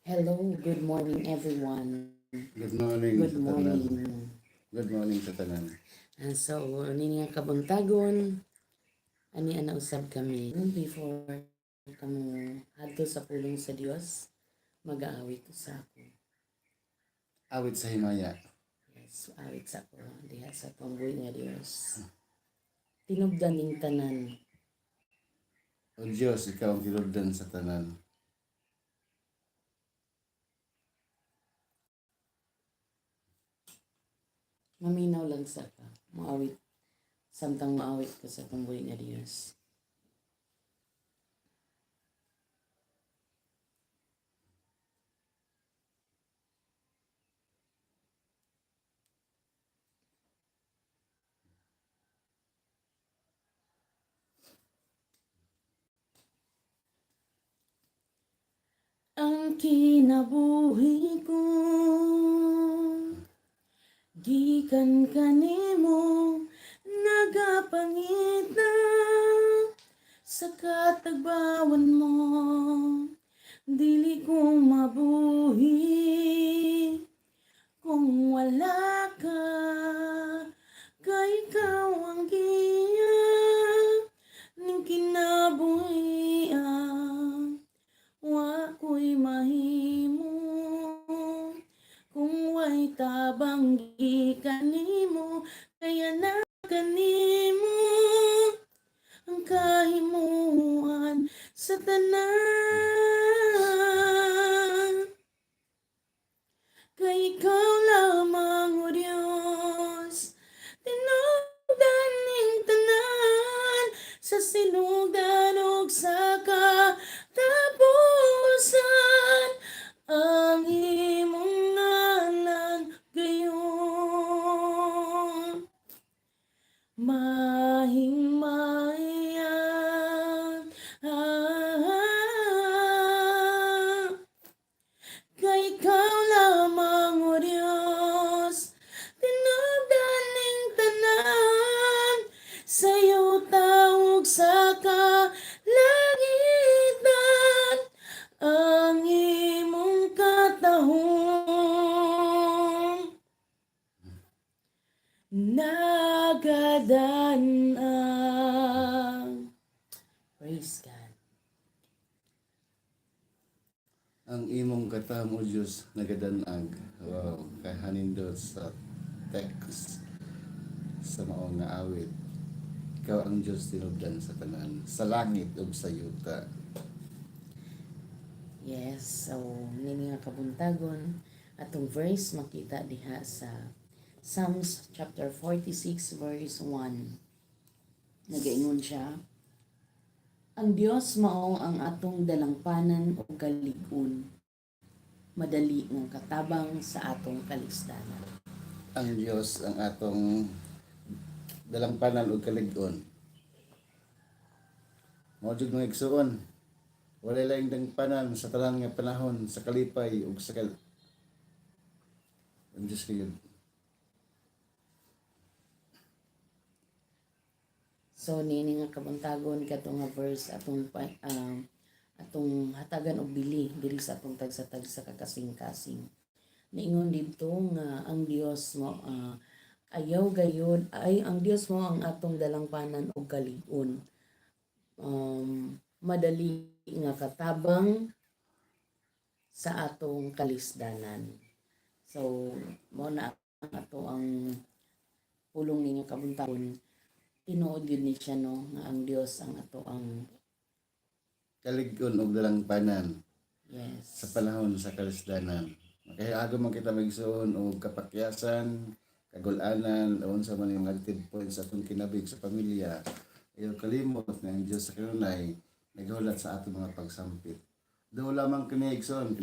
Hello, good morning everyone. Good morning Good sa tanan. morning. Good morning sa tanan. So, ani nga kabuntagon, ani ana usab kami before kamo hadto sa pulong sa Dios, mag-aawit sa ako. Awit sa himaya. Yes, awit sa ako diha sa pambuhi nga Dios. Tinubdan ning tanan. O Diyos, ikaw ang tilubdan sa tanan. Maminaw lang sa ka. Maawit samtang maawit ka sa pambuhi nga Dios. Ang kinabuhi ko gikan kanimo nagapangita sa katagbawan mo, dili ko mabuhi kung wala ka, kay ikaw ang giya ning kinabuhian. Wa ko'y mahimo kung way tabang gikan nimo, kaya na kanimo ang kahimuan sa tanan. Kay ikaw lamang o Diyos, tinubdan ning tanan sa sinugdan ug sa katapusan. Ang imong ngalan gayon mahingmayan. Kay ikaw lamang o Diyos, tinubdan ning tanan, sa'yo tawag sa kalangitan ang imong katahong nagadan-ang. Praise God. Ang imong katahom, O Diyos, nagadanag. Wow, kay hanindot sa text sa maong nga awit. Ikaw ang Diyos tinubdan sa tanan, sa langit ug sa yuta. Yes, so nini nga kabuntagon atong verse makita diha sa Psalms chapter 46 verse 1. Nagaingon siya, ang Dios mao ang atong dalangpanan o kalig-on, madali nga katabang sa atong kalisdanan. Ang Diyos ang atong dalangpanan ug kalig-on. Mao jud mga igsuon. Walay laing dangpanan sa tanan nga panahon, sa kalipay ug sa ang Diyos kayo. So nini nga kabuntagon kato nga verse atong atong hatagan og bili diri sa atong tagsa-tagsa kakasing-kasing. Niingon dito nga ang Dios mo ayaw gayud ay ang Dios mo ang atong dalangpanan og kalig-on. Madali nga katabang sa atong kalisdanan. So mo na ato ang pulong ninyo kabuntagon. Tinuod yun ni siya no nga ang Dios ang ato ang Kalig-on ug dalangpanan yes. sa panahon sa kalisdanan. Kaya agaw man kita magsuon og kapakyasan, kagul-anan, unsa man yung active points sa atong kinabig sa pamilya. Ayaw kalimot nga ang Diyos sa kanunay naghulat sa atong mga pagsampit. Do lamang kini igsoon